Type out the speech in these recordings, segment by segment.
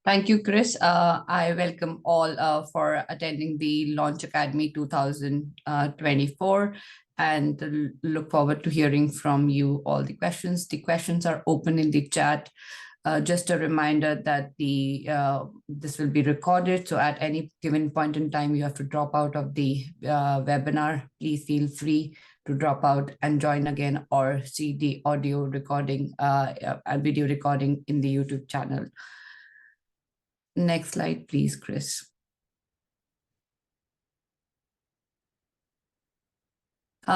Thank you, Chris. I welcome all for attending the Launch Academy 2024 and look forward to hearing from you all the questions. The questions are open in the chat. Just a reminder that this will be recorded, so at any given point in time, you have to drop out of the webinar. Please feel free to drop out and join again or see the audio recording and video recording in the YouTube channel. Next slide, please, Chris. So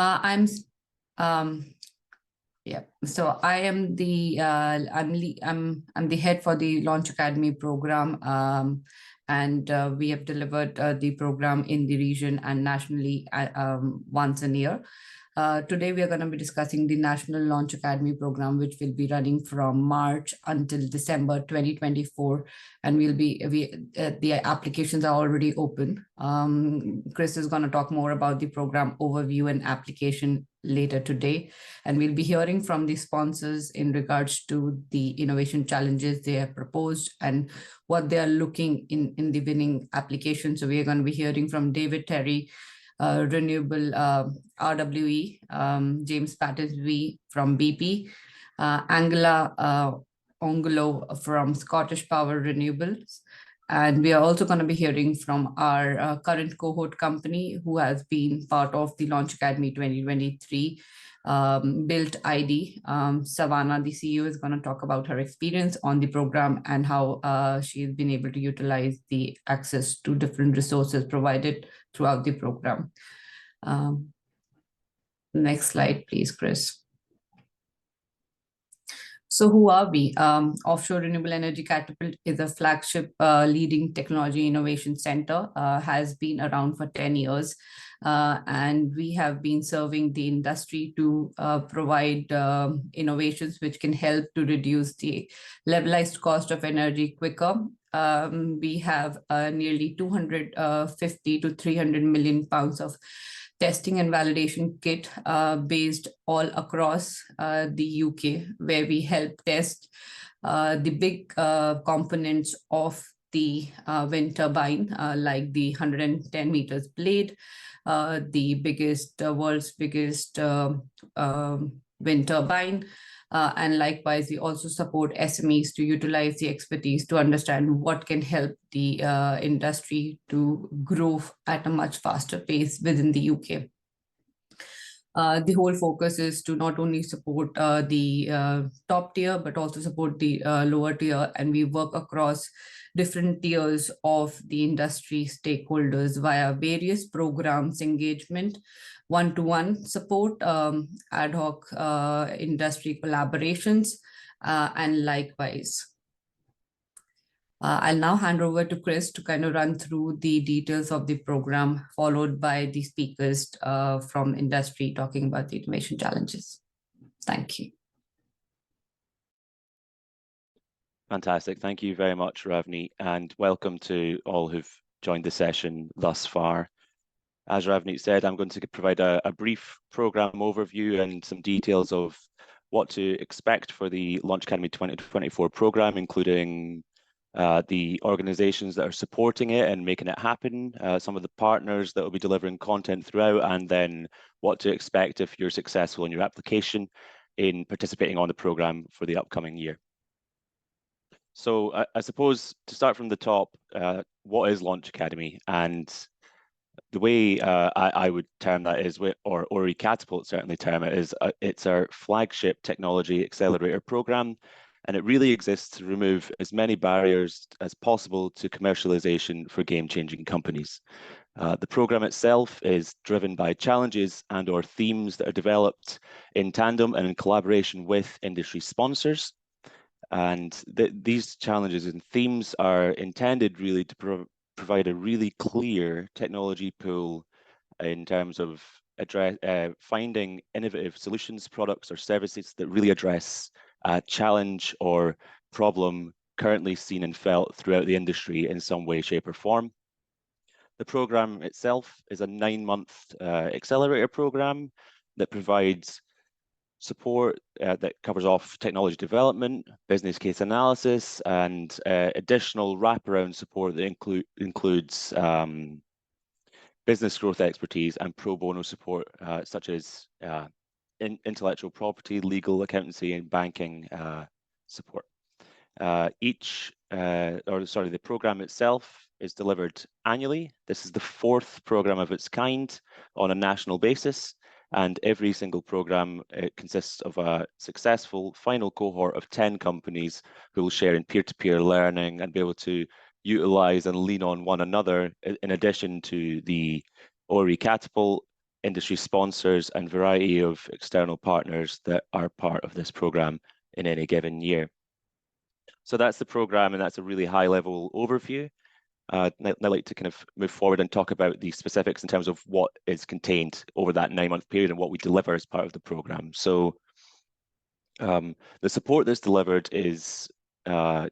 I am the I'm the head for the Launch Academy program, and we have delivered the program in the region and nationally once a year. Today, we are going to be discussing the National Launch Academy program, which will be running from March until December 2024. And the applications are already open. Chris is going to talk more about the program overview and application later today. And we'll be hearing from the sponsors in regards to the innovation challenges they have proposed and what they are looking in the winning application. So we are going to be hearing from David Terry, Renewable RWE, James Pattersby from BP, Angela Ongolo from Scottish Power Renewables. And we are also going to be hearing from our current cohort company who has been part of the Launch Academy 2023, Built ID. Savannah, the CEO, is going to talk about her experience on the program and how she has been able to utilize the access to different resources provided throughout the program. Next slide, please, Chris. So who are we? Offshore Renewable Energy Catapult is a flagship leading technology innovation center, has been around for 10 years. And we have been serving the industry to provide innovations which can help to reduce the levelized cost of energy quicker. We have nearly 250 to 300 million pounds of testing and validation kit based all across the UK, where we help test the big components of the wind turbine, like the 110 meters blade, the world's biggest wind turbine. And likewise, we also support SMEs to utilize the expertise to understand what can help the industry to grow at a much faster pace within the UK. The whole focus is to not only support the top tier, but also support the lower tier. And we work across different tiers of the industry stakeholders via various programs, engagement, one-to-one support, ad hoc industry collaborations, and likewise. I'll now hand over to Chris to kind of run through the details of the program, followed by the speakers from industry talking about the innovation challenges. Thank you. Fantastic. Thank you very much, Ravni, and welcome to all who've joined the session thus far. As Ravni said, I'm going to provide a brief program overview and some details of what to expect for the Launch Academy 2024 program, including the organizations that are supporting it and making it happen, some of the partners that will be delivering content throughout, and then what to expect if you're successful in your application in participating on the program for the upcoming year. So I suppose to start from the top, what is Launch Academy? And the way I would term that is, or 𝐀𝐸 certainly term it, is it's our flagship technology accelerator program. And it really exists to remove as many barriers as possible to commercialization for game-changing companies. The program itself is driven by challenges and/or themes that are developed in tandem and in collaboration with industry sponsors. And these challenges and themes are intended really to provide a really clear technology pool in terms of finding innovative solutions, products, or services that really address a challenge or problem currently seen and felt throughout the industry in some way, shape, or form. The program itself is a 9-month accelerator program that provides support that covers off technology development, business case analysis, and additional wraparound support that includes business growth expertise and pro bono support, such as intellectual property, legal, accountancy, and banking support. The program itself is delivered annually. This is the 4th program of its kind on a national basis, and every single program consists of a successful final cohort of 10 companies who will share in peer-to-peer learning and be able to utilize and lean on one another, in addition to the 𝐀𝐸 industry sponsors and variety of external partners that are part of this program in any given year. So that's the program, and that's a really high-level overview. I'd like to kind of move forward and talk about the specifics in terms of what is contained over that 9-month period and what we deliver as part of the program. So the support that's delivered is, I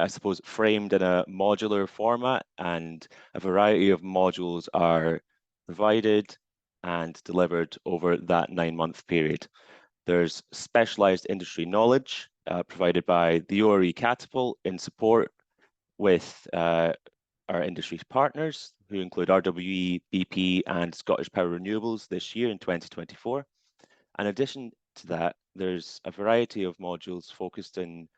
suppose, framed in a modular format, and a variety of modules are provided and delivered over that 9-month period. There's specialized industry knowledge provided by the 𝐀𝐸 in support with our industry partners, who include RWE, BP, and Scottish Power Renewables this year in 2024. In addition to that, there's a variety of modules focused in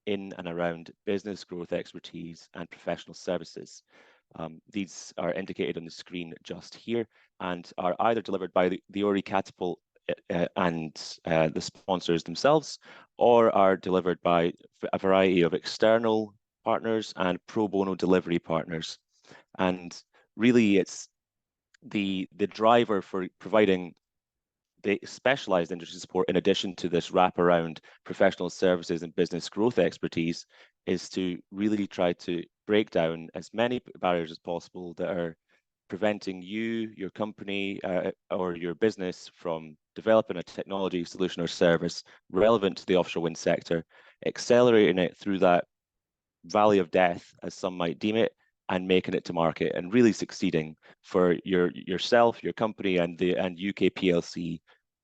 and around business growth expertise and professional services. These are indicated on the screen just here and are either delivered by the 𝐀𝐸 and the sponsors themselves, or are delivered by a variety of external partners and pro bono delivery partners. And really, it's the driver for providing the specialized industry support, in addition to this wraparound professional services and business growth expertise, is to really try to break down as many barriers as possible that are preventing you, your company, or your business from developing a technology, solution, or service relevant to the offshore wind sector, accelerating it through that valley of death, as some might deem it, and making it to market, and really succeeding for yourself, your company, and UK PLC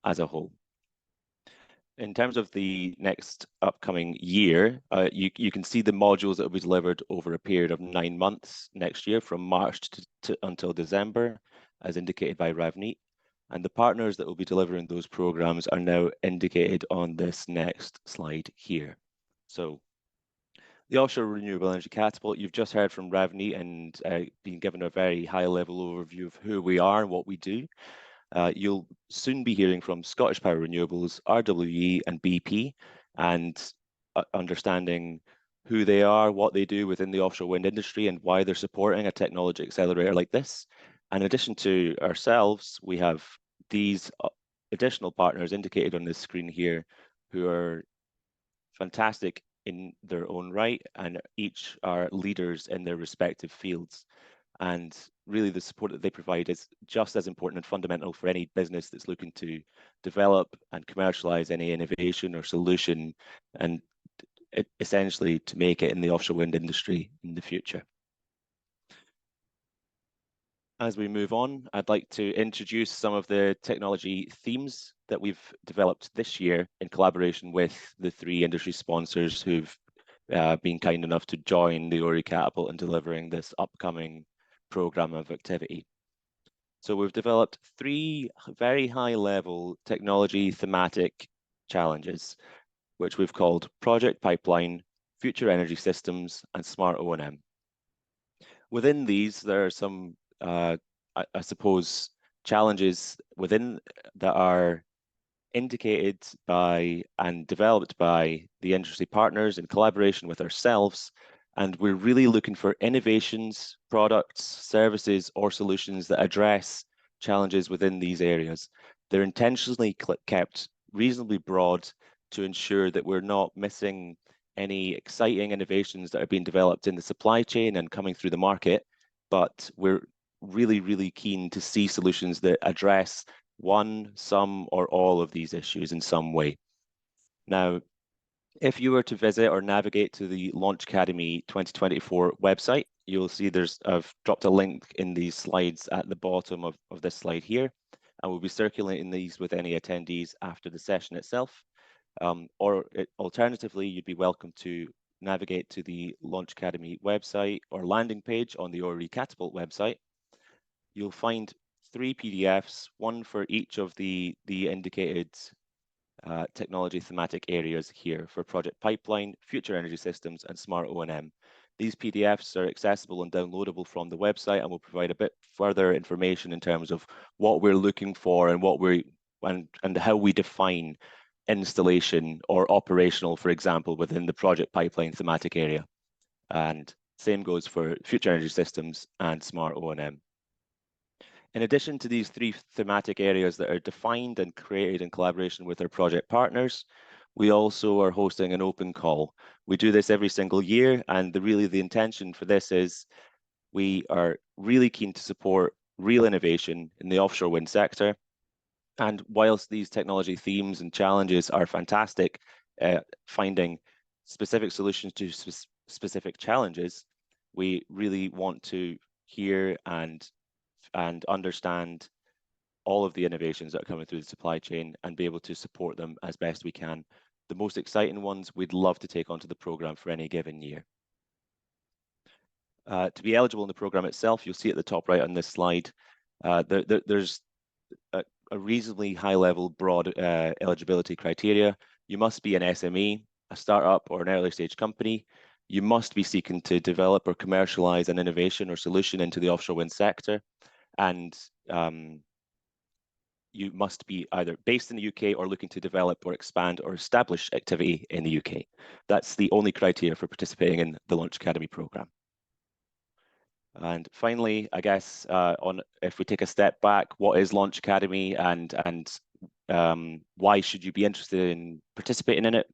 as a whole. In terms of the next upcoming year, you can see the modules that will be delivered over a period of 9 months next year, from March until December, as indicated by Ravneet. And the partners that will be delivering those programs are now indicated on this next slide here. So the Offshore Renewable Energy Catapult, you've just heard from Ravneet and been given a very high-level overview of who we are and what we do. You'll soon be hearing from Scottish Power Renewables, RWE, and BP, and understanding who they are, what they do within the offshore wind industry, and why they're supporting a technology accelerator like this. In addition to ourselves, we have these additional partners indicated on this screen here, who are fantastic in their own right, and each are leaders in their respective fields. And really, the support that they provide is just as important and fundamental for any business that's looking to develop and commercialize any innovation or solution, and essentially to make it in the offshore wind industry in the future. As we move on, I'd like to introduce some of the technology themes that we've developed this year in collaboration with the 3 industry sponsors who've been kind enough to join the 𝐀𝐸 Catapult in delivering this upcoming program of activity. So we've developed 3 very high-level technology thematic challenges, which we've called Project Pipeline, Future Energy Systems, and Smart O&M. Within these, there are some, I suppose, challenges within that are indicated by and developed by the industry partners in collaboration with ourselves. And we're really looking for innovations, products, services, or solutions that address challenges within these areas. They're intentionally kept reasonably broad to ensure that we're not missing any exciting innovations that are being developed in the supply chain and coming through the market, but we're really, really keen to see solutions that address one, some, or all of these issues in some way. Now, if you were to visit or navigate to the Launch Academy 2024 website, you'll see I've dropped a link in these slides at the bottom of this slide here. and we'll be circulating these with any attendees after the session itself. Alternatively, you'd be welcome to navigate to the Launch Academy website or landing page on the 𝐀𝐻𝐿 website. You'll find 3 PDFs, one for each of the indicated technology thematic areas here for Project Pipeline, Future Energy Systems, and Smart O&M. These PDFs are accessible and downloadable from the website and will provide a bit further information in terms of what we're looking for and what and how we define installation or operational, for example, within the Project Pipeline thematic area. And same goes for Future Energy Systems and Smart O&M. In addition to these 3 thematic areas that are defined and created in collaboration with our project partners, we also are hosting an open call. We do this every single year, and the intention for this is we are really keen to support real innovation in the offshore wind sector. And whilst these technology themes and challenges are fantastic, finding specific solutions to specific challenges, we really want to hear and understand all of the innovations that are coming through the supply chain and be able to support them as best we can. The most exciting ones we'd love to take onto the program for any given year. To be eligible in the program itself, you'll see at the top right on this slide, there's a reasonably high level broad eligibility criteria. You must be an SME, a startup or an early stage company. You must be seeking to develop or commercialize an innovation or solution into the offshore wind sector. And you must be either based in the UK or looking to develop or expand or establish activity in the UK. That's the only criteria for participating in the Launch Academy program. And finally, I guess if we take a step back, what is Launch Academy and why should you be interested in participating in it?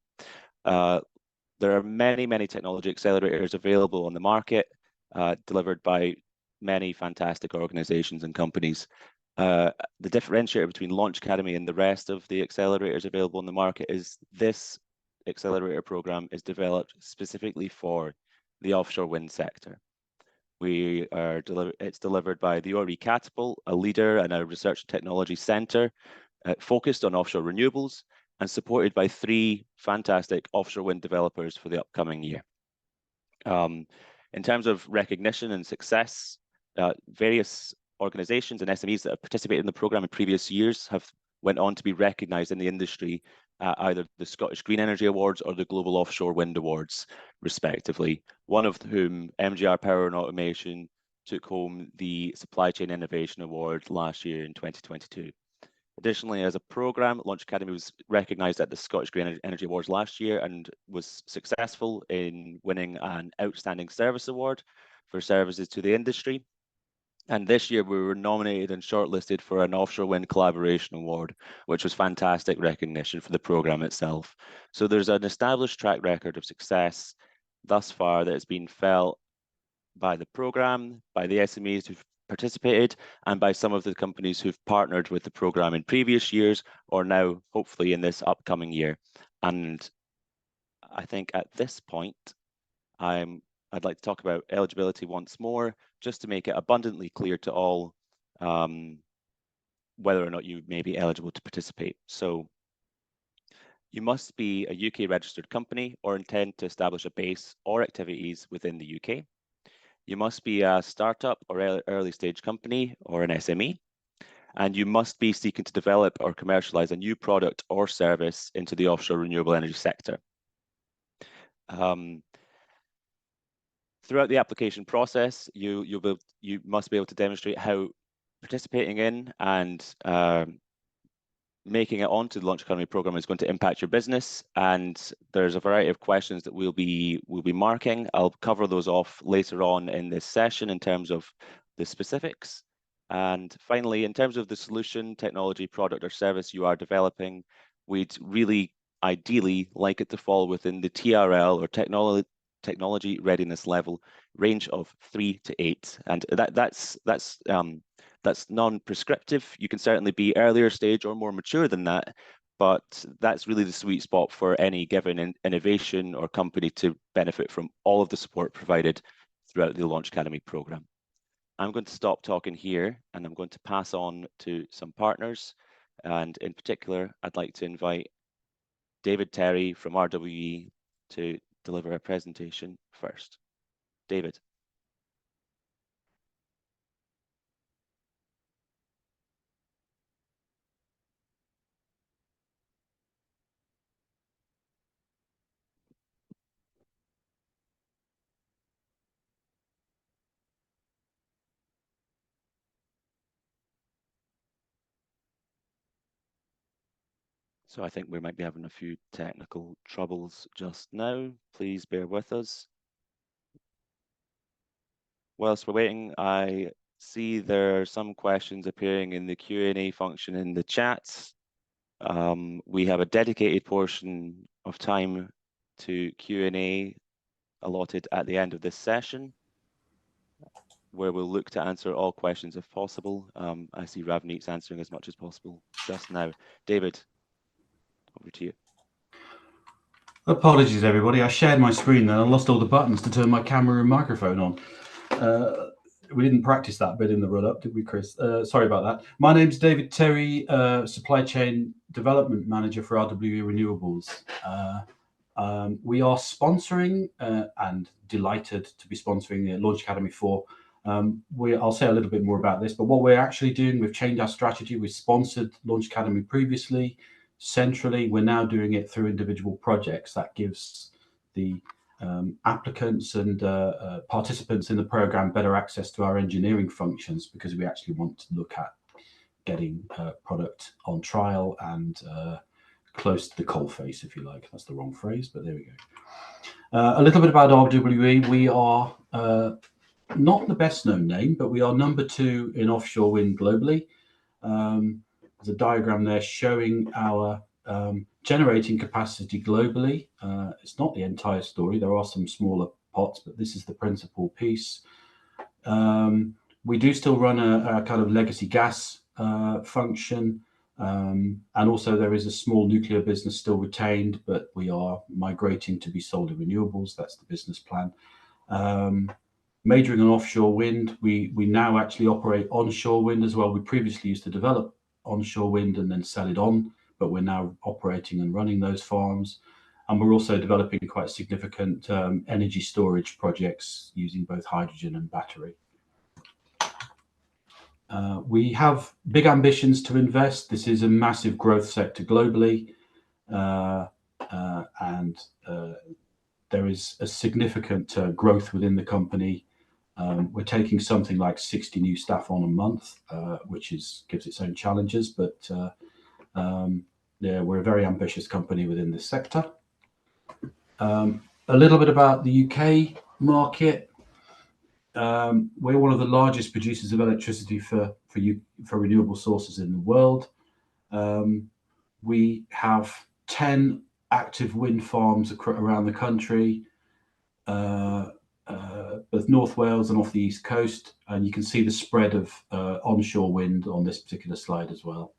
There are many technology accelerators available on the market, delivered by many fantastic organizations and companies. The differentiator between Launch Academy and the rest of the accelerators available on the market is this accelerator program is developed specifically for the offshore wind sector. It's delivered by the 𝐀𝐻𝐿, a leader and a research and technology center focused on offshore renewables and supported by 3 fantastic offshore wind developers for the upcoming year. In terms of recognition and success, various organizations and SMEs that have participated in the program in previous years have went on to be recognized in the industry at either the Scottish Green Energy Awards or the Global Offshore Wind Awards, respectively, one of whom, MGR Power and Automation, took home the Supply Chain Innovation Award last year in 2022. Additionally, as a program, Launch Academy was recognized at the Scottish Green Energy Awards last year and was successful in winning an Outstanding Service Award for services to the industry. And this year we were nominated and shortlisted for an Offshore Wind Collaboration Award, which was fantastic recognition for the program itself. So there's an established track record of success thus far that has been felt by the program, by the SMEs who've participated, and by some of the companies who've partnered with the program in previous years or now hopefully in this upcoming year. And I think at this point, I'd like to talk about eligibility once more, just to make it abundantly clear to all whether or not you may be eligible to participate. So you must be a UK registered company or intend to establish a base or activities within the UK. You must be a startup or early stage company or an SME, and you must be seeking to develop or commercialize a new product or service into the offshore renewable energy sector. Throughout the application process, you must be able to demonstrate how participating in and making it onto the Launch Academy program is going to impact your business. And there's a variety of questions that we'll be marking. I'll cover those off later on in this session in terms of the specifics. And finally, in terms of the solution, technology, product or service you are developing, we'd really ideally like it to fall within the TRL or technology readiness level range of 3 to 8, and that's non-prescriptive. You can certainly be earlier stage or more mature than that, but that's really the sweet spot for any given innovation or company to benefit from all of the support provided throughout the Launch Academy program. I'm going to stop talking here and I'm going to pass on to some partners. And in particular, I'd like to invite David Terry from RWE to deliver a presentation first. David. So I think we might be having a few technical troubles just now. Please bear with us. Whilst we're waiting, I see there are some questions appearing in the Q&A function in the chats. We have a dedicated portion of time to Q&A allotted at the end of this session, where we'll look to answer all questions if possible. I see Ravneet's answering as much as possible just now. David, over to you. Apologies, everybody. I shared my screen and I lost all the buttons to turn my camera and microphone on. We didn't practice that bit in the run-up, did we, Chris? Sorry about that. My name's David Terry, Supply Chain Development Manager for RWE Renewables. We are sponsoring and delighted to be sponsoring the Launch Academy 4. I'll say a little bit more about this, but what we're actually doing, we've changed our strategy. We sponsored Launch Academy previously, centrally. We're now doing it through individual projects. That gives the applicants and participants in the program better access to our engineering functions, because we actually want to look at getting product on trial and close to the coal face, if you like. That's the wrong phrase, but there we go. A little bit about RWE. We are not the best known name, but we are #2 in offshore wind globally. There's a diagram there showing our generating capacity globally. It's not the entire story. There are some smaller pots, but this is the principal piece. We do still run a kind of legacy gas function. And also there is a small nuclear business still retained, but we are migrating to be sold in renewables. That's the business plan. Majoring on offshore wind, we now actually operate onshore wind as well. We previously used to develop onshore wind and then sell it on, but we're now operating and running those farms. And we're also developing quite significant energy storage projects using both hydrogen and battery. We have big ambitions to invest. This is a massive growth sector globally. And there is a significant growth within the company. We're taking something like 60 new staff on a month, which gives its own challenges, but yeah, we're a very ambitious company within this sector. A little bit about the UK market. We're one of the largest producers of electricity for renewable sources in the world. We have 10 active wind farms around the country, both North Wales and off the East Coast, and you can see the spread of onshore wind on this particular slide as well.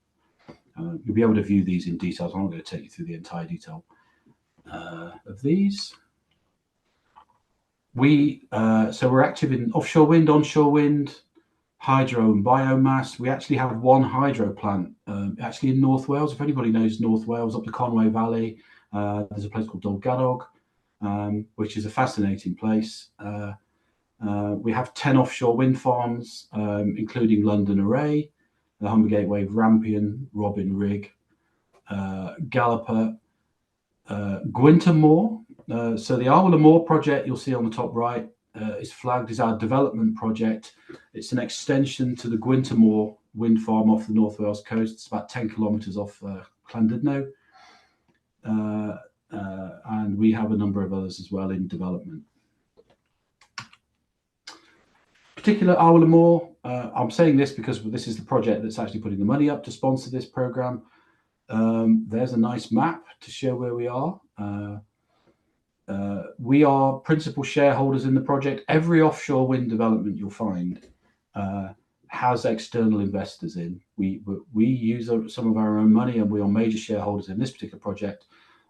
You'll be able to view these in detail. I'm not going to take you through the entire detail of these. So we're active in offshore wind, onshore wind, hydro and biomass. We actually have one hydro plant actually in North Wales. If anybody knows North Wales, up the Conway Valley, there's a place called Dolgadog, which is a fascinating place. We have 10 offshore wind farms, including London Array, the Humber Gateway, Rampion, Robin Rig, Galloper, Gwynter Moor. So the Arwella Moor project you'll see on the top right is flagged as our development project. It's an extension to the Gwynter Moor wind farm off the North Wales coast. It's about 10 kilometres off Llandudno. And we have a number of others as well in development. Particular Arwella Moor, I'm saying this because this is the project that's actually putting the money up to sponsor this programme. There's a nice map to show where we are. We are principal shareholders in the project. Every offshore wind development you'll find has external investors in. We use some of our own money, and we are major shareholders in this particular project,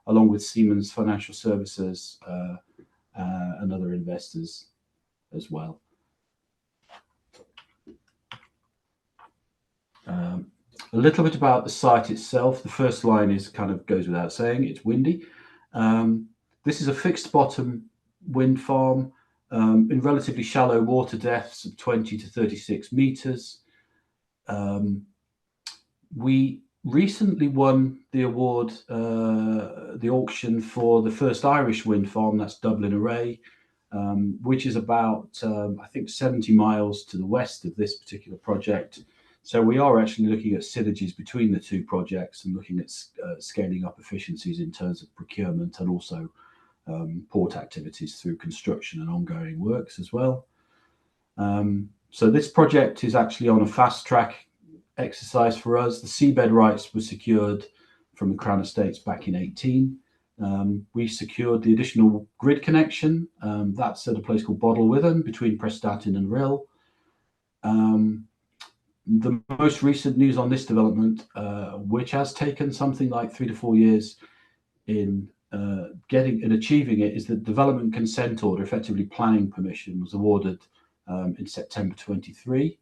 along with Siemens Financial Services and other investors as well. A little bit about the site itself. The first line is kind of goes without saying, it's windy. This is a fixed bottom wind farm in relatively shallow water depths of 20 to 36 meters. We recently won the award, the auction for the first Irish wind farm, that's Dublin Array, which is about, I think, 70 miles to the west of this particular project. So we are actually looking at synergies between the two projects and looking at scaling up efficiencies in terms of procurement and also port activities through construction and ongoing works as well. So this project is actually on a fast track exercise for us. The seabed rights were secured from the Crown Estates back in 2018. We secured the additional grid connection. That's at a place called Bodelwithen between Prestatyn and Rhyl. The most recent news on this development, which has taken something like 3 to 4 years in getting and achieving it, is the development consent order, effectively planning permission, was awarded in September 23.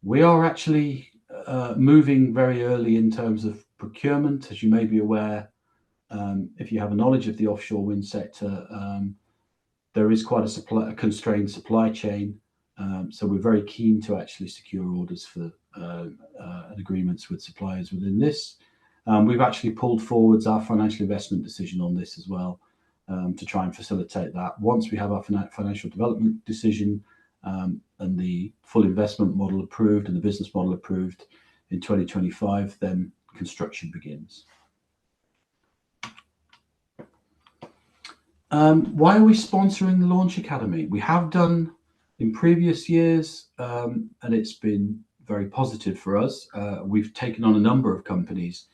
We are actually moving very early in terms of procurement. As you may be aware, if you have a knowledge of the offshore wind sector, there is quite a constrained supply chain. So we're very keen to actually secure orders for and agreements with suppliers within this. We've actually pulled forwards our financial investment decision on this as well, to try and facilitate that. Once we have our financial development decision and the full investment model approved and the business model approved in 2025, then construction begins. Why are we sponsoring the Launch Academy? We have done in previous years, and it's been very positive for us. We've taken on a number of companies,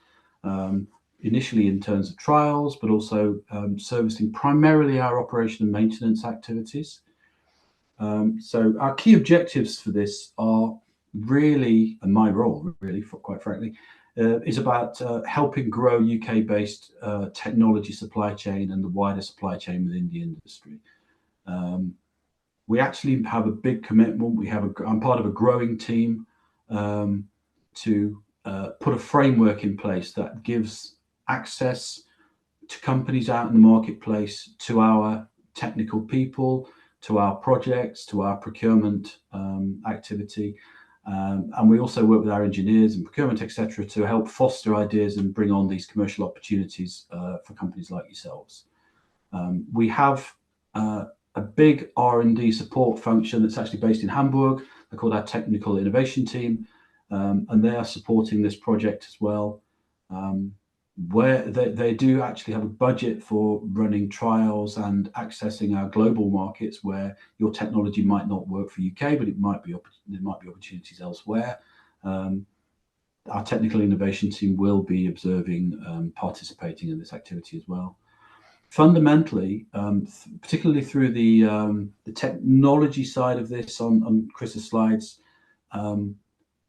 initially in terms of trials, but also servicing primarily our operation and maintenance activities. So our key objectives for this are really, and my role really, quite frankly, is about helping grow UK-based technology supply chain and the wider supply chain within the industry. We actually have a big commitment. I'm part of a growing team to put a framework in place that gives access to companies out in the marketplace, to our technical people, to our projects, to our procurement activity. And we also work with our engineers and procurement, etc., to help foster ideas and bring on these commercial opportunities for companies like yourselves. We have a big R&D support function that's actually based in Hamburg. They're called our Technical Innovation Team, and they are supporting this project as well, where they do actually have a budget for running trials and accessing our global markets where your technology might not work for UK, but there might be opportunities elsewhere. Our Technical Innovation Team will be observing, participating in this activity as well. Fundamentally, particularly through the technology side of this on Chris's slides,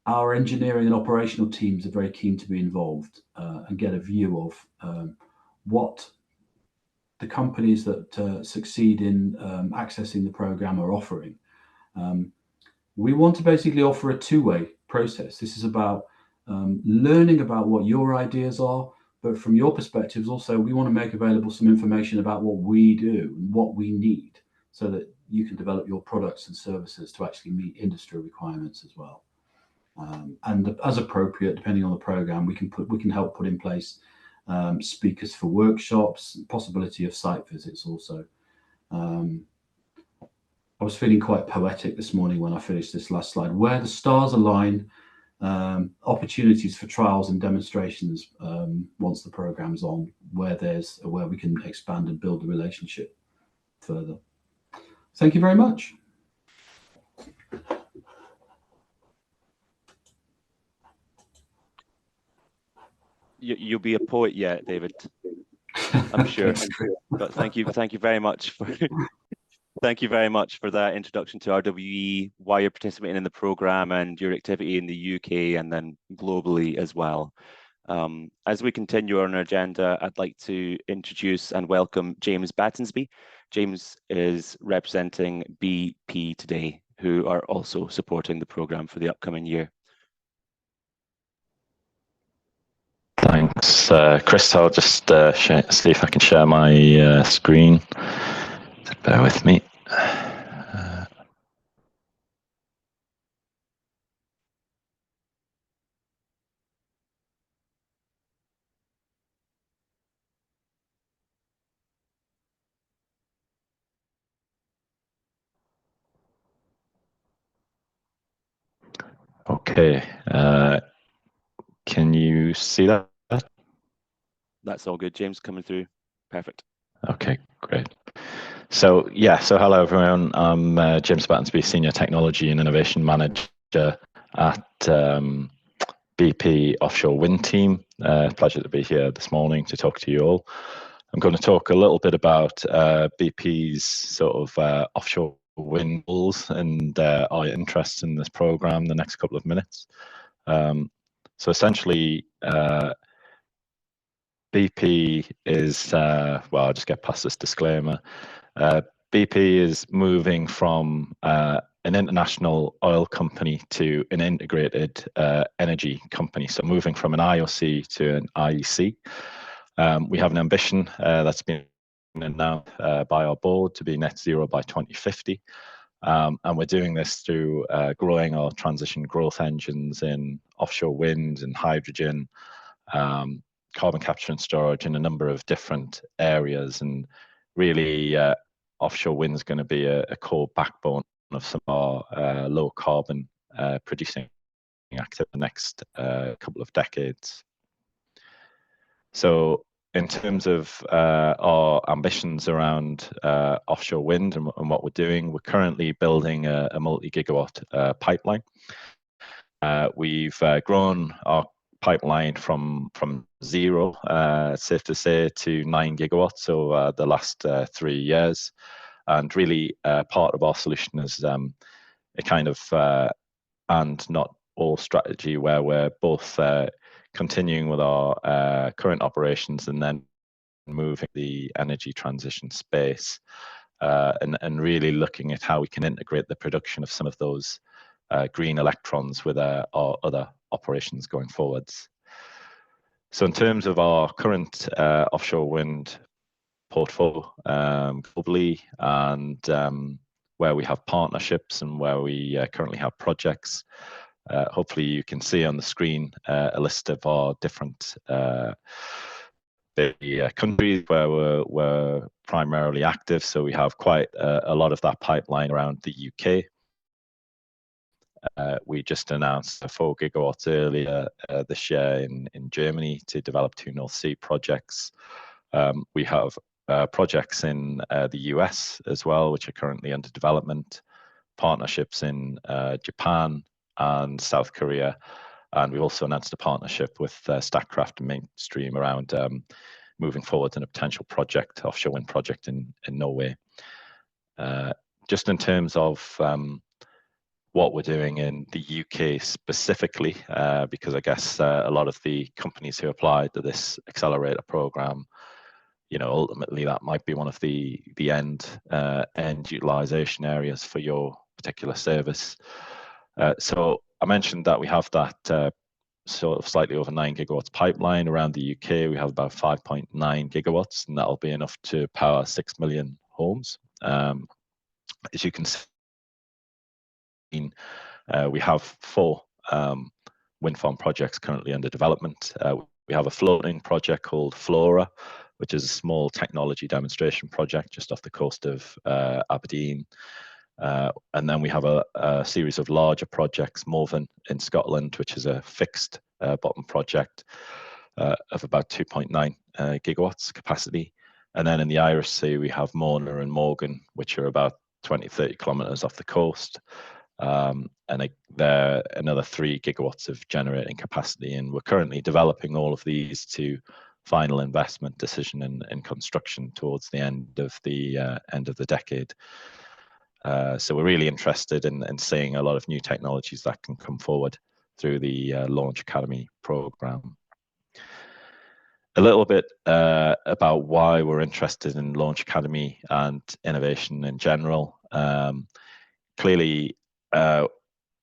our engineering and operational teams are very keen to be involved and get a view of what the companies that succeed in accessing the program are offering. We want to basically offer a two-way process. This is about learning about what your ideas are, but from your perspectives also, we want to make available some information about what we do and what we need so that you can develop your products and services to actually meet industry requirements as well. And as appropriate, depending on the program, we can help put in place speakers for workshops, possibility of site visits also. I was feeling quite poetic this morning when I finished this last slide. Where the stars align, opportunities for trials and demonstrations once the program's on, where we can expand and build the relationship further. Thank you very much. You'll be a poet yet, David. I'm sure. But thank you very much for thank you very much for that introduction to RWE, why you're participating in the program, and your activity in the UK and then globally as well. As we continue on our agenda, I'd like to introduce and welcome James Battensby. James is representing BP today, who are also supporting the program for the upcoming year. Thanks, Chris. I'll just see if I can share my screen. Bear with me. Okay. Can you see that? That's all good, James, coming through. Perfect. Okay, great. So yeah, so hello everyone. I'm James Battersby, Senior Technology and Innovation Manager at BP Offshore Wind Team. Pleasure to be here this morning to talk to you all. I'm going to talk a little bit about BP's sort of offshore wind goals and our interests in this program the next couple of minutes. So essentially, BP is, well, I'll just get past this disclaimer. BP is moving from an international oil company to an integrated energy company. So moving from an IOC to an IEC. We have an ambition that's been announced by our board to be net zero by 2050. And we're doing this through growing our transition growth engines in offshore wind and hydrogen, carbon capture and storage in a number of different areas. And really, offshore wind is going to be a core backbone of some of our low carbon producing activity in the next couple of decades. So in terms of our ambitions around offshore wind and what we're doing, we're currently building a multi-gigawatt pipeline. We've grown our pipeline from zero, safe to say, to 9 gigawatts over the last 3 years. And really part of our solution is a kind of and not all strategy where we're both continuing with our current operations and then moving the energy transition space and really looking at how we can integrate the production of some of those green electrons with our other operations going forwards. So in terms of our current offshore wind portfolio globally and where we have partnerships and where we currently have projects, hopefully you can see on the screen a list of our different countries where we're primarily active. So we have quite a lot of that pipeline around the UK. We just announced a 4 gigawatts earlier this year in Germany to develop 2 North Sea projects. We have projects in the US as well, which are currently under development, partnerships in Japan and South Korea. And we've also announced a partnership with Statkraft and Mainstream around moving forward in a potential project, offshore wind project in Norway. Just in terms of what we're doing in the UK specifically, because I guess a lot of the companies who applied to this accelerator program, you know, ultimately that might be one of the end utilization areas for your particular service. So I mentioned that we have that sort of slightly over 9 gigawatts pipeline around the UK. We have about 5.9 gigawatts, and that'll be enough to power 6 million homes. As you can see, we have 4 wind farm projects currently under development. We have a floating project called Flora, which is a small technology demonstration project just off the coast of Aberdeen. And then we have a series of larger projects, Morven in Scotland, which is a fixed bottom project of about 2.9 gigawatts capacity. And then in the Irish Sea, we have Mona and Morgan, which are about 20-30 kilometers off the coast. And they're another 3 gigawatts of generating capacity. And we're currently developing all of these to final investment decision and construction towards the end of the decade. So we're really interested in seeing a lot of new technologies that can come forward through the Launch Academy program. A little bit about why we're interested in Launch Academy and innovation in general. Clearly,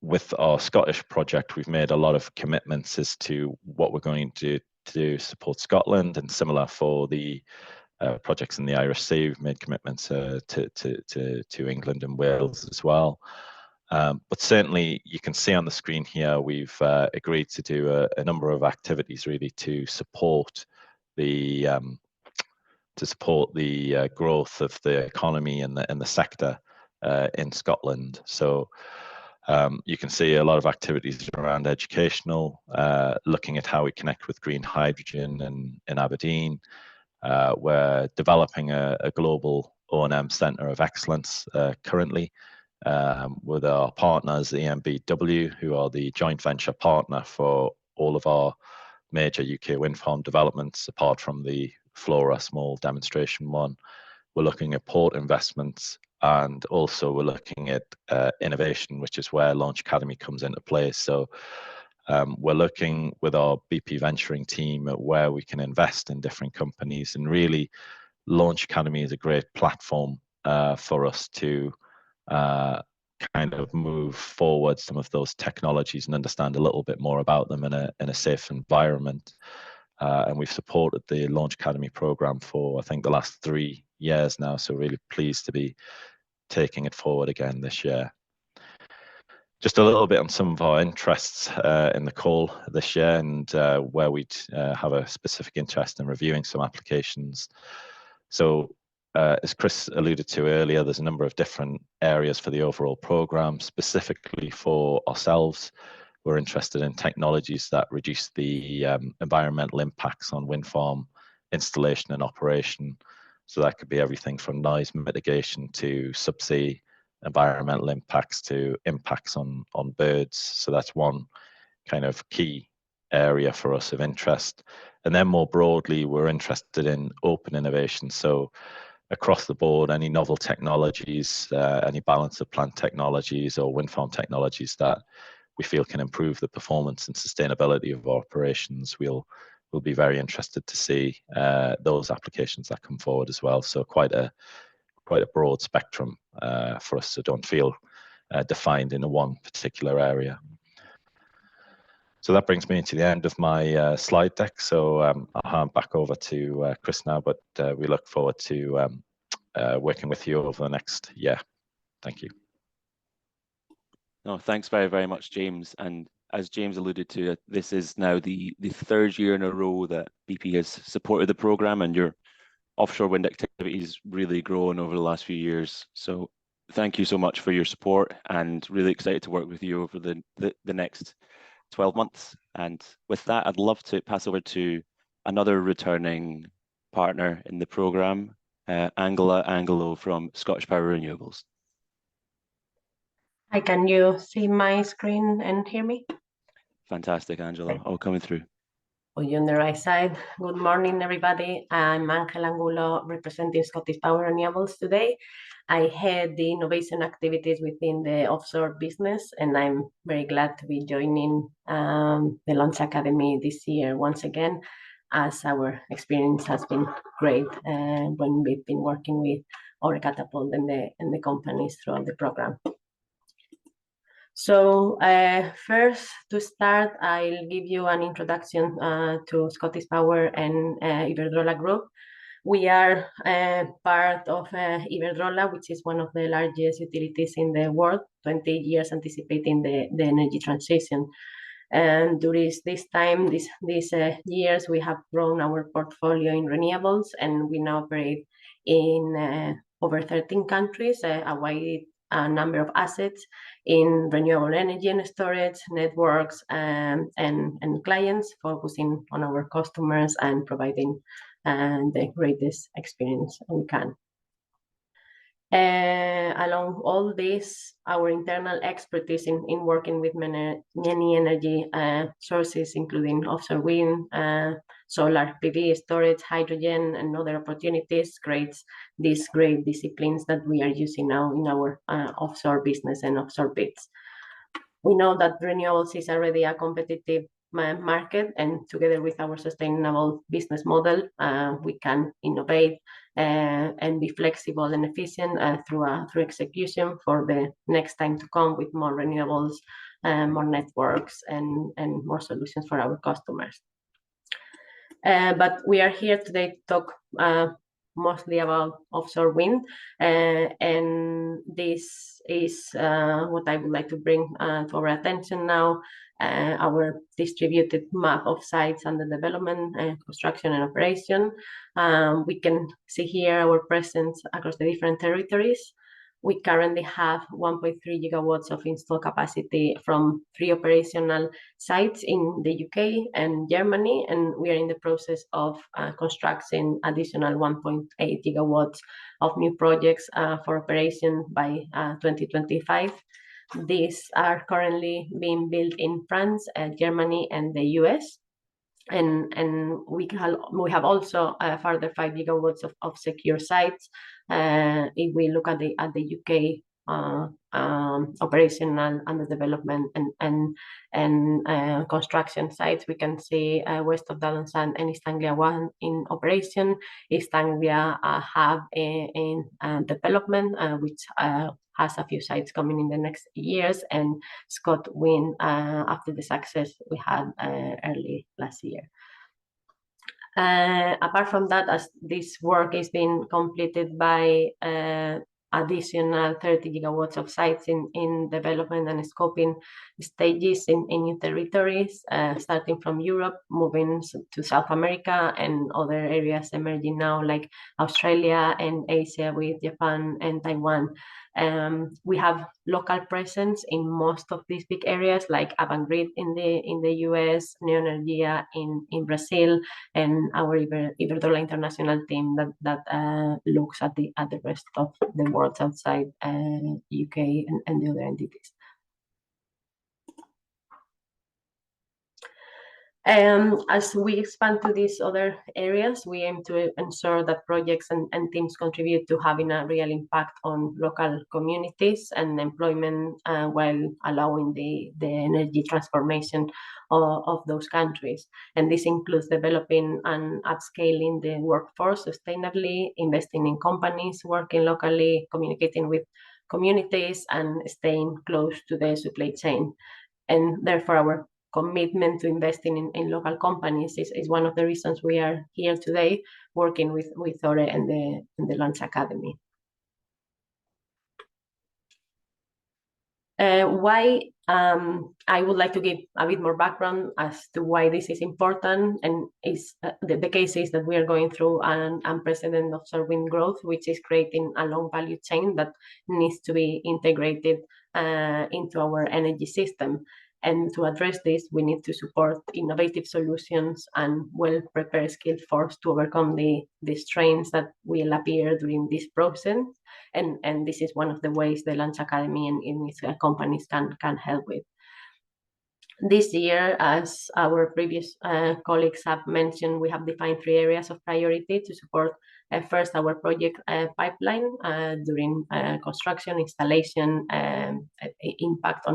with our Scottish project, we've made a lot of commitments as to what we're going to to support Scotland, and similar for the projects in the Irish Sea. We've made commitments to England and Wales as well. But certainly you can see on the screen here, we've agreed to do a number of activities really to support the growth of the economy and the sector in Scotland. So you can see a lot of activities around educational, looking at how we connect with green hydrogen in Aberdeen. We're developing a global O&M Centre of Excellence currently with our partners, EnBW, who are the joint venture partner for all of our major UK wind farm developments, apart from the Flora small demonstration one. We're looking at port investments, and also we're looking at innovation, which is where Launch Academy comes into place. So we're looking with our BP venturing team at where we can invest in different companies, and really Launch Academy is a great platform for us to kind of move forward some of those technologies and understand a little bit more about them in a safe environment. And we've supported the Launch Academy program for, I think, the last 3 years now. So really pleased to be taking it forward again this year. Just a little bit on some of our interests in the call this year, and where we'd have a specific interest in reviewing some applications. So as Chris alluded to earlier, there's a number of different areas for the overall program. Specifically for ourselves, we're interested in technologies that reduce the environmental impacts on wind farm installation and operation. So that could be everything from noise mitigation to subsea environmental impacts to impacts on birds. So that's one kind of key area for us of interest. And then more broadly, we're interested in open innovation. So across the board, any novel technologies, any balance of plant technologies or wind farm technologies that we feel can improve the performance and sustainability of our operations, we'll be very interested to see those applications that come forward as well. So quite a broad spectrum for us, so don't feel defined in one particular area. So that brings me to the end of my slide deck. So I'll hand back over to Chris now, but we look forward to working with you over the next year. Thank you. No, thanks very, very much, James. And as James alluded to, this is now the 3rd year in a row that BP has supported the programme, and your offshore wind activities really grown over the last few years. So thank you so much for your support, and really excited to work with you over the next 12 months. And with that, I'd love to pass over to another returning partner in the programme, Angela Angelo from Scottish Power Renewables. Hi, can you see my screen and hear me? Fantastic, Angela, all coming through. Oh, you on the right side. Good morning, everybody. I'm Angela Angulo, representing Scottish Power Renewables today. I head the innovation activities within the offshore business, and I'm very glad to be joining the Launch Academy this year once again, as our experience has been great when we've been working with our Catapult and the companies throughout the program. So first, to start, I'll give you an introduction to Scottish Power and Iberdrola Group. We are part of Iberdrola, which is one of the largest utilities in the world, 20 years anticipating the energy transition. And during this time, these years, we have grown our portfolio in renewables, and we now operate in over 13 countries, a wide number of assets in renewable energy and storage, networks, and clients, focusing on our customers and providing the greatest experience we can. Along all this, our internal expertise in working with many energy sources, including offshore wind, solar PV, storage, hydrogen, and other opportunities, creates these great disciplines that we are using now in our offshore business and offshore bids. We know that renewables is already a competitive market, and together with our sustainable business model, we can innovate and be flexible and efficient through execution for the next time to come, with more renewables, more networks, and more solutions for our customers. But we are here today to talk mostly about offshore wind, and this is what I would like to bring to our attention now. Our distributed map of sites under development, construction and operation. We can see here our presence across the different territories. We currently have 1.3 gigawatts of installed capacity from 3 operational sites in the UK and Germany, and we are in the process of constructing additional 1.8 gigawatts of new projects for operation by 2025. These are currently being built in France, Germany, and the US. And we have also further 5 gigawatts of secure sites. If we look at the UK operational under development and construction sites, we can see west of Darmstadt and East Anglia 1 in operation, East Anglia have in development, which has a few sites coming in the next years, and ScotWind after the success we had early last year. Apart from that, as this work is being completed by additional 30 gigawatts of sites in development and scoping stages in new territories, starting from Europe, moving to South America and other areas emerging now like Australia and Asia with Japan and Taiwan. We have local presence in most of these big areas like Avangrid in the US, Neoenergia in Brazil, and our Iberdrola international team that looks at the rest of the world outside UK and the other entities. As we expand to these other areas, we aim to ensure that projects and teams contribute to having a real impact on local communities and employment while allowing the energy transformation of those countries. And this includes developing and upscaling the workforce sustainably, investing in companies, working locally, communicating with communities, and staying close to the supply chain. And therefore, our commitment to investing in local companies is one of the reasons we are here today working with Ore and the Launch Academy. Why I would like to give a bit more background as to why this is important, and is the case is that we are going through an unprecedented offshore wind growth, which is creating a long value chain that needs to be integrated into our energy system. And to address this, we need to support innovative solutions and well-prepared skilled force to overcome the strains that will appear during this process. And this is one of the ways the Launch Academy and its companies can help with. This year, as our previous colleagues have mentioned, we have defined 3 areas of priority to support first our project pipeline during construction, installation, impact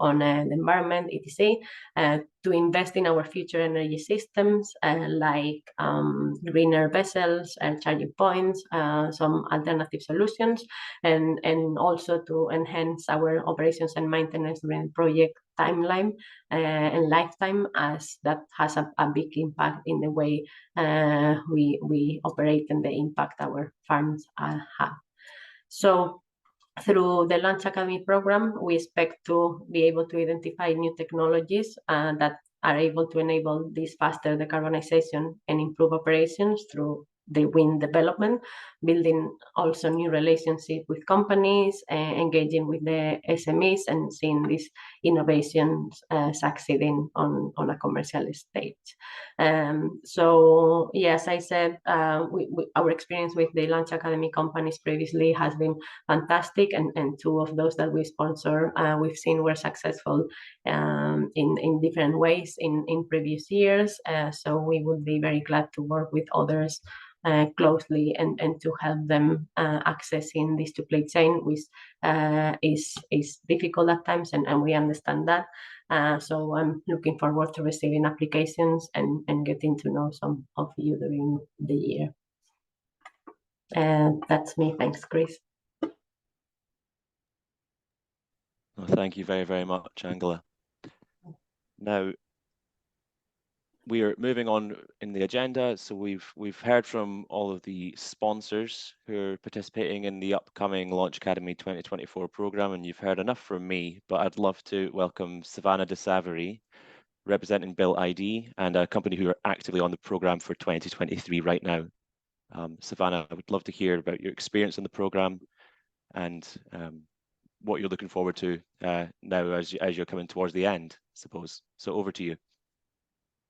on the environment, etc. To invest in our future energy systems like greener vessels, charging points, some alternative solutions, and also to enhance our operations and maintenance during project timeline and lifetime, as that has a big impact in the way we operate and the impact our farms have. So through the Launch Academy program, we expect to be able to identify new technologies that are able to enable this faster decarbonization and improve operations through the wind development, building also new relationships with companies, engaging with the SMEs, and seeing these innovations succeeding on a commercial stage. So, yes, I said our experience with the Launch Academy companies previously has been fantastic, and 2 of those that we sponsor, we've seen were successful in different ways in previous years. So we would be very glad to work with others closely and to help them accessing this supply chain, which is difficult at times, and we understand that. So I'm looking forward to receiving applications and getting to know some of you during the year. That's me. Thanks, Chris. Well, thank you very, very much, Angela. Now, we are moving on in the agenda. So we've heard from all of the sponsors who are participating in the upcoming Launch Academy 2024 program, and you've heard enough from me, but I'd love to welcome Savannah de Savary, representing Built ID, and a company who are actively on the program for 2023 right now. Savannah, I would love to hear about your experience in the program and what you're looking forward to now as you're coming towards the end, I suppose. So over to you.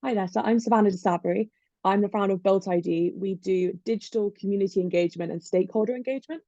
Hi there, so I'm Savannah de Savary. I'm the founder of Built ID. We do digital community engagement and stakeholder engagement.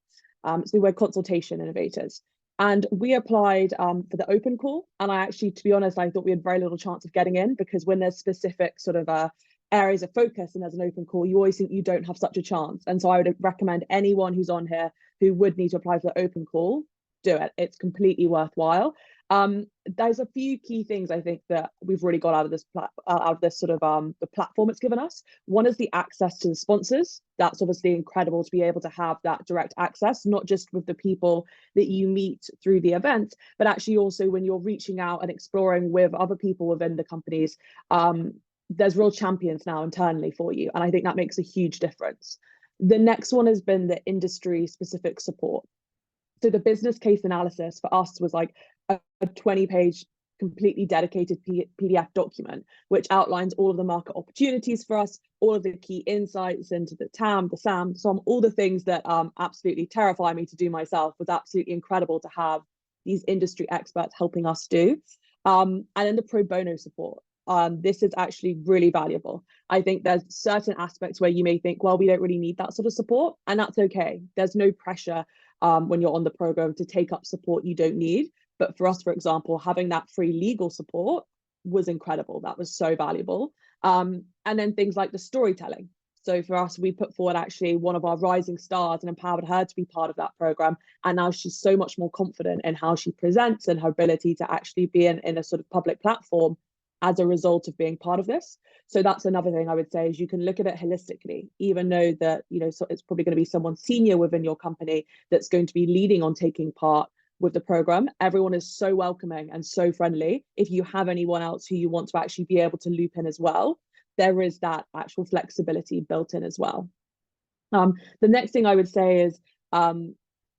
So we're consultation innovators. And we applied for the open call. And I actually, to be honest, I thought we had very little chance of getting in, because when there's specific sort of areas of focus and there's an open call, you always think you don't have such a chance. And so I would recommend anyone who's on here who would need to apply for the open call, do it. It's completely worthwhile. There's a few key things I think that we've really got out of this sort of the platform it's given us. One is the access to the sponsors. That's obviously incredible to be able to have that direct access, not just with the people that you meet through the event, but actually also when you're reaching out and exploring with other people within the companies. There's real champions now internally for you, and I think that makes a huge difference. The next one has been the industry specific support. So the business case analysis for us was like a 20-page completely dedicated PDF document, which outlines all of the market opportunities for us, all of the key insights into the TAM, the SAM, all the things that absolutely terrify me to do myself. Was absolutely incredible to have these industry experts helping us do. And then the pro bono support. This is actually really valuable. I think there's certain aspects where you may think, well, we don't really need that sort of support, and that's okay. There's no pressure when you're on the program to take up support you don't need. But for us, for example, having that free legal support was incredible. That was so valuable. And then things like the storytelling. So for us, we put forward actually one of our rising stars and empowered her to be part of that program. And now she's so much more confident in how she presents and her ability to actually be in a sort of public platform as a result of being part of this. So that's another thing I would say, is you can look at it holistically, even though that, you know, so it's probably going to be someone senior within your company that's going to be leading on taking part with the program. Everyone is so welcoming and so friendly. If you have anyone else who you want to actually be able to loop in as well, there is that actual flexibility built in as well. The next thing I would say is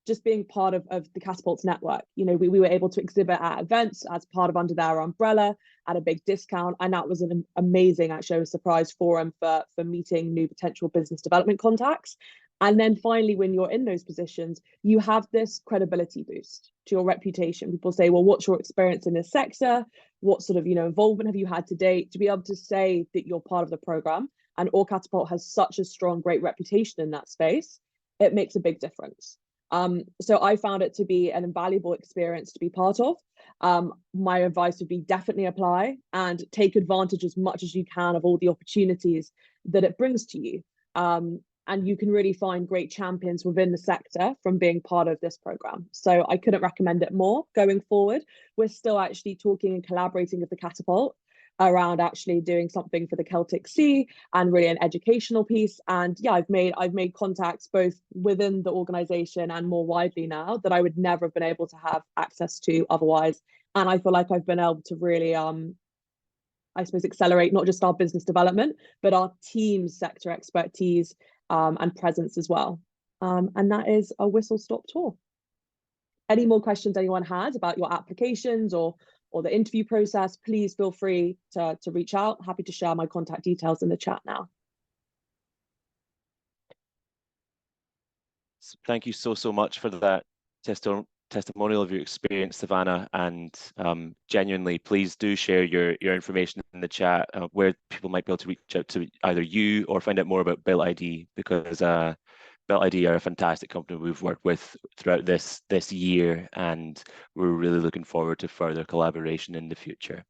just being part of the Catapults network. You know, we were able to exhibit at events as part of under their umbrella at a big discount, and that was an amazing, actually, a surprise forum for meeting new potential business development contacts. And then finally, when you're in those positions, you have this credibility boost to your reputation. People say, well, what's your experience in this sector? What sort of, you know, involvement have you had to date? To be able to say that you're part of the program, and Catapult has such a strong, great reputation in that space, it makes a big difference. So I found it to be an invaluable experience to be part of. My advice would be definitely apply and take advantage as much as you can of all the opportunities that it brings to you. And you can really find great champions within the sector from being part of this program. So I couldn't recommend it more going forward. We're still actually talking and collaborating with the Catapult around actually doing something for the 𝐾𝐞 and really an educational piece. And yeah, I've made contacts both within the organization and more widely now that I would never have been able to have access to otherwise. And I feel like I've been able to really, I suppose, accelerate not just our business development, but our team's sector expertise and presence as well. And that is a whistle-stop tour. Any more questions anyone has about your applications or the interview process, please feel free to reach out. Happy to share my contact details in the chat now. Thank you so much for that testimonial of your experience, Savannah, and genuinely, please do share your information in the chat where people might be able to reach out to either you or find out more about Built ID, because Built ID are a fantastic company we've worked with throughout this year, and we're really looking forward to further collaboration in the future.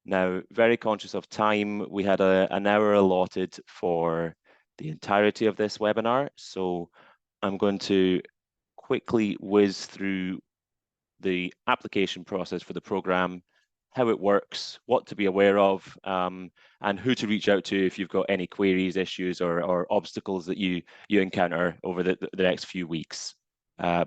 Now, very conscious of time, we had an hour allotted for the entirety of this webinar, so I'm going to quickly whiz through the application process for the program, how it works, what to be aware of, and who to reach out to if you've got any queries, issues, or obstacles that you encounter over the next few weeks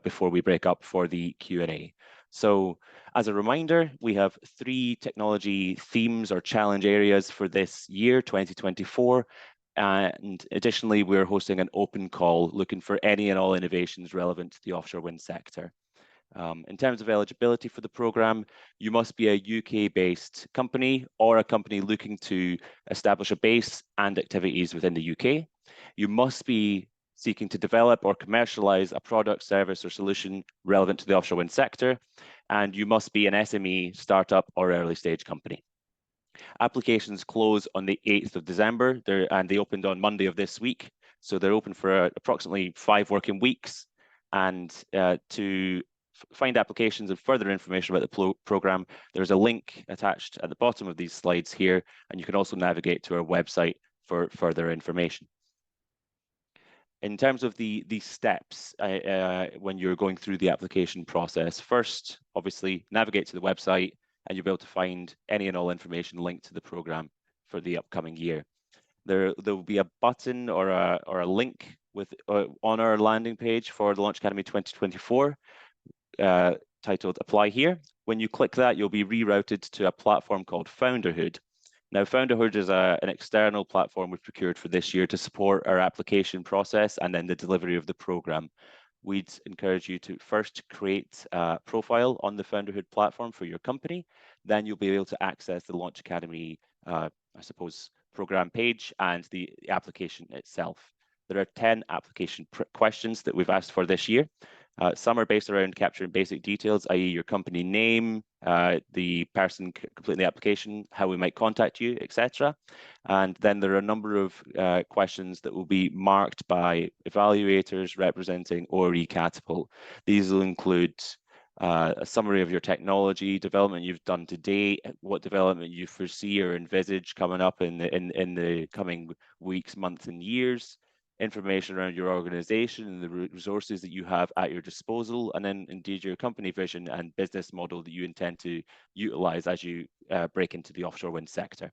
before we break up for the Q&A. So as a reminder, we have 3 technology themes or challenge areas for this year, 2024. And additionally, we're hosting an open call looking for any and all innovations relevant to the offshore wind sector. In terms of eligibility for the programme, you must be a UK-based company or a company looking to establish a base and activities within the UK. You must be seeking to develop or commercialise a product, service or solution relevant to the offshore wind sector, and you must be an SME, startup or early stage company. Applications close on the 8th of December, and they opened on Monday of this week, so they're open for approximately 5 working weeks. And to find applications and further information about the programme, there's a link attached at the bottom of these slides here, and you can also navigate to our website for further information. In terms of the steps when you're going through the application process, first, obviously, navigate to the website and you'll be able to find any and all information linked to the programme for the upcoming year. There will be a button or a link on our landing page for the Launch Academy 2024 titled Apply Here. When you click that, you'll be rerouted to a platform called Founderhood. Now, Founderhood is an external platform we've procured for this year to support our application process and then the delivery of the programme. We'd encourage you to first create a profile on the Founderhood platform for your company. Then you'll be able to access the Launch Academy, I suppose, programme page and the application itself. There are 10 application questions that we've asked for this year. Some are based around capturing basic details, i.e. your company name, the person completing the application, how we might contact you, etc. And then there are a number of questions that will be marked by evaluators representing ORE Catapult. These will include a summary of your technology development you've done to date, what development you foresee or envisage coming up in the coming weeks, months and years, information around your organization and the resources that you have at your disposal, and then indeed your company vision and business model that you intend to utilize as you break into the offshore wind sector.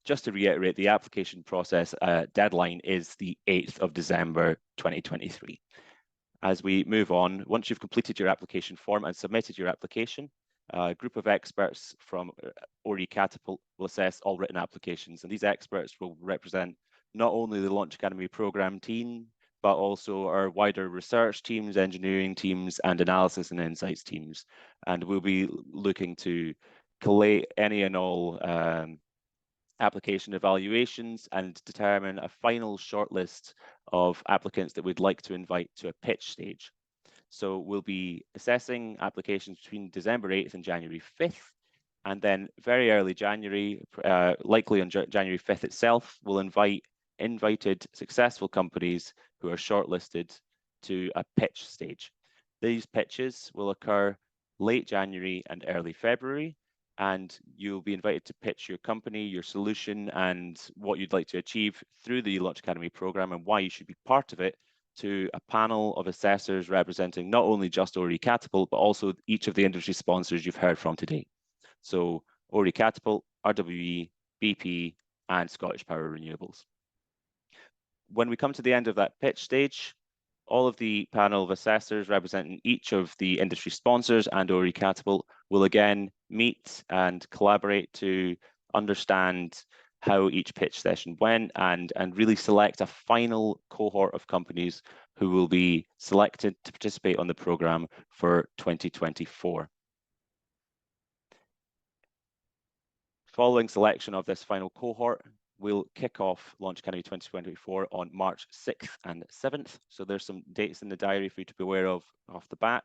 Just to reiterate, the application process deadline is the 8th of December 2023. As we move on, once you've completed your application form and submitted your application, a group of experts from ORE Catapult will assess all written applications, and these experts will represent not only the Launch Academy programme team, but also our wider research teams, engineering teams, and analysis and insights teams. And we'll be looking to collate any and all application evaluations and determine a final shortlist of applicants that we'd like to invite to a pitch stage. So we'll be assessing applications between December 8th and January 5th. And then very early January, likely on January 5th itself, we'll invite invited successful companies who are shortlisted to a pitch stage. These pitches will occur late January and early February, and you'll be invited to pitch your company, your solution, and what you'd like to achieve through the Launch Academy programme and why you should be part of it to a panel of assessors representing not only just ORE Catapult, but also each of the industry sponsors you've heard from today. So ORE Catapult, RWE, BP, and Scottish Power Renewables. When we come to the end of that pitch stage, all of the panel of assessors representing each of the industry sponsors and ORE Catapult will again meet and collaborate to understand how each pitch session went and really select a final cohort of companies who will be selected to participate on the programme for 2024. Following selection of this final cohort, we'll kick off Launch Academy 2024 on March 6th and 7th. So there's some dates in the diary for you to be aware of off the bat.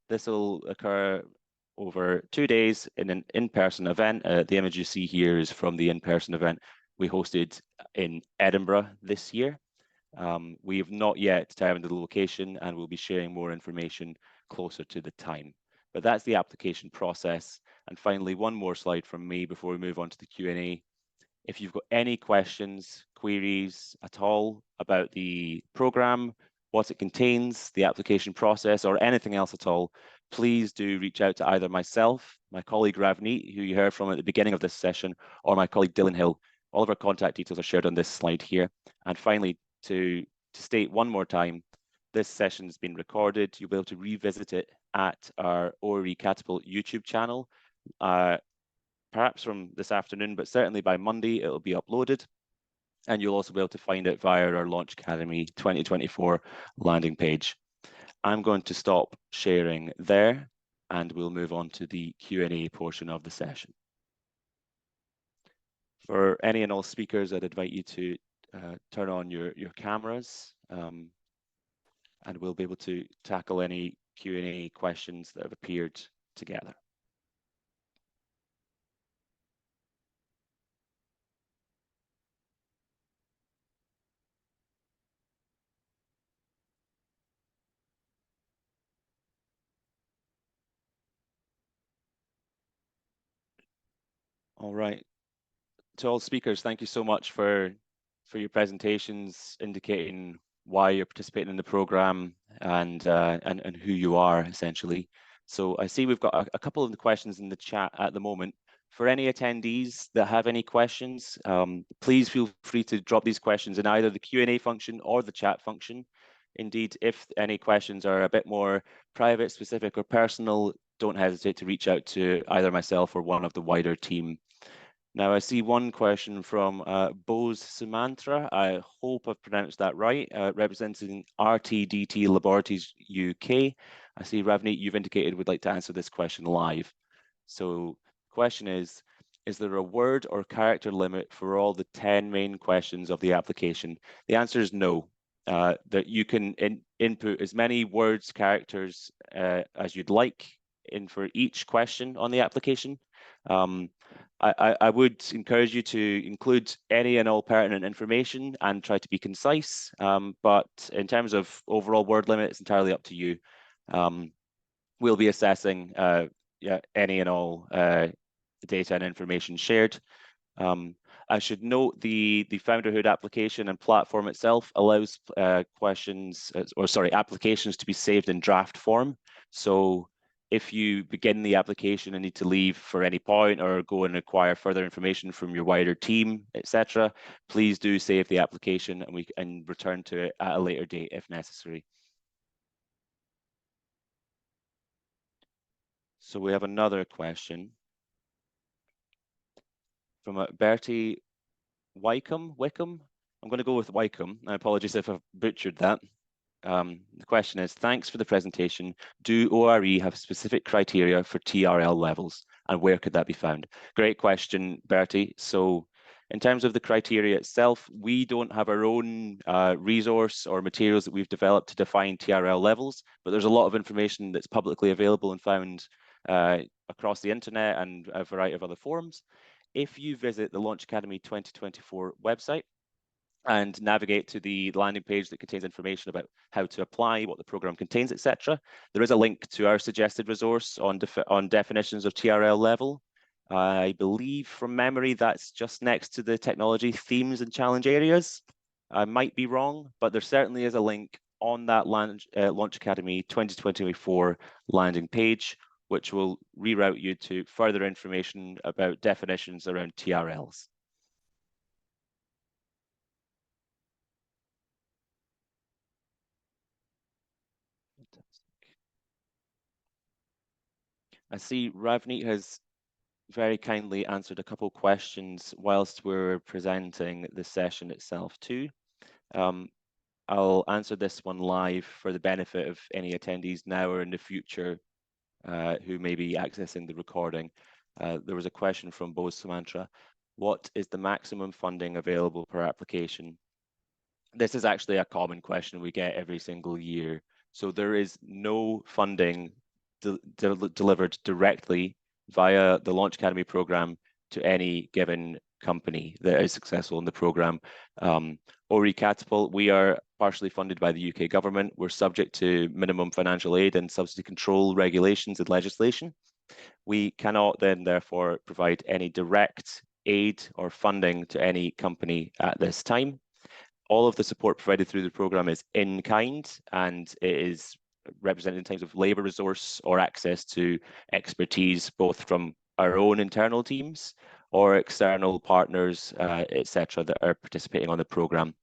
This will occur over 2 days in an in-person event. The image you see here is from the in-person event we hosted in Edinburgh this year. We have not yet determined the location and we'll be sharing more information closer to the time. But that's the application process. And finally, one more slide from me before we move on to the Q&A. If you've got any questions, queries at all about the programme, what it contains, the application process, or anything else at all, please do reach out to either myself, my colleague Ravneet, who you heard from at the beginning of this session, or my colleague Dylan Hill. All of our contact details are shared on this slide here. And finally, to state one more time, this session's been recorded. You'll be able to revisit it at our ORE Catapult YouTube channel, perhaps from this afternoon, but certainly by Monday it'll be uploaded. And you'll also be able to find it via our Launch Academy 2024 landing page. I'm going to stop sharing there, and we'll move on to the Q&A portion of the session. For any and all speakers, I'd invite you to turn on your cameras, and we'll be able to tackle any Q&A questions that have appeared together. All right. To all speakers, thank you so much for your presentations, indicating why you're participating in the program and who you are, essentially. So I see we've got a couple of the questions in the chat at the moment. For any attendees that have any questions, please feel free to drop these questions in either the Q&A function or the chat function. Indeed, if any questions are a bit more private, specific, or personal, don't hesitate to reach out to either myself or one of the wider team. Now, I see one question from Bose Sumantra. I hope I've pronounced that right, representing RTDT Laboratories UK. I see, Ravneet, you've indicated would like to answer this question live. So the question is there a word or character limit for all the 10 main questions of the application? The answer is no. That you can input as many words, characters as you'd like in for each question on the application. I would encourage you to include any and all pertinent information and try to be concise, but in terms of overall word limit, it's entirely up to you. We'll be assessing any and all data and information shared. I should note the Founderhood application and platform itself allows applications to be saved in draft form. So if you begin the application and need to leave for any point or go and acquire further information from your wider team, etc., please do save the application and we can return to it at a later date if necessary. So we have another question from Bertie Wickham. I'm going to go with Wickham. I apologize if I've butchered that. The question is, thanks for the presentation. Do ORE have specific criteria for TRL levels, and where could that be found? Great question, Bertie. So in terms of the criteria itself, we don't have our own resource or materials that we've developed to define TRL levels, but there's a lot of information that's publicly available and found across the internet and a variety of other forums. If you visit the Launch Academy 2024 website, and navigate to the landing page that contains information about how to apply, what the program contains, etc. There is a link to our suggested resource on definitions of TRL level. I believe from memory that's just next to the technology themes and challenge areas. I might be wrong, but there certainly is a link on that Launch Academy 2024 landing page, which will reroute you to further information about definitions around TRLs. I see Ravneet has very kindly answered a couple questions whilst we're presenting the session itself too. I'll answer this one live for the benefit of any attendees now or in the future who may be accessing the recording. There was a question from Bose Sumantra. What is the maximum funding available per application? This is actually a common question we get every single year. So there is no funding delivered directly via the Launch Academy program to any given company that is successful in the program. ORE Catapult, we are partially funded by the UK government. We're subject to minimum financial aid and subsidy control regulations and legislation. We cannot then therefore provide any direct aid or funding to any company at this time. All of the support provided through the program is in kind, and it is represented in terms of labour resource or access to expertise, both from our own internal teams or external partners, etc., that are participating on the program.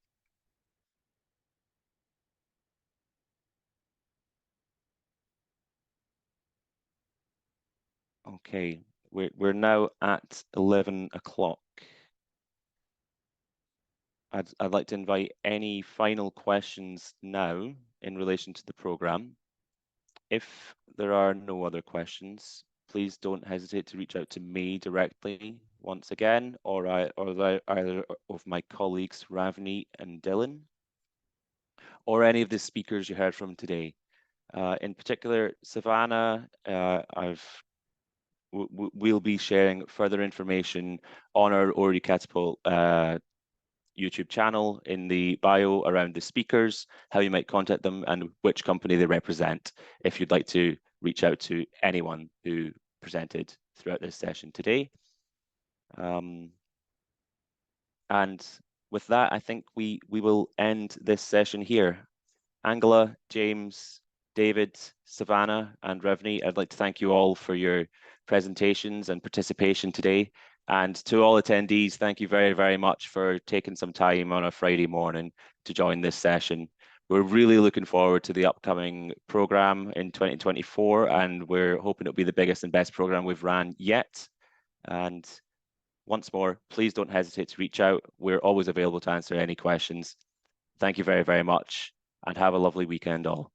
Okay, we're now at 11 o'clock. I'd like to invite any final questions now in relation to the programme. If there are no other questions, please don't hesitate to reach out to me directly once again, or either of my colleagues, Ravni and Dylan, or any of the speakers you heard from today. In particular, Savannah, we'll be sharing further information on our 𝐀𝐸𝐸 YouTube channel in the bio around the speakers, how you might contact them, and which company they represent, if you'd like to reach out to anyone who presented throughout this session today. And with that, I think we will end this session here. Angela, James, David, Savannah, and Ravni, I'd like to thank you all for your presentations and participation today. And to all attendees, thank you very, very much for taking some time on a Friday morning to join this session. We're really looking forward to the upcoming program in 2024, and we're hoping it'll be the biggest and best program we've ran yet. And once more, please don't hesitate to reach out. We're always available to answer any questions. Thank you very, very much, and have a lovely weekend all.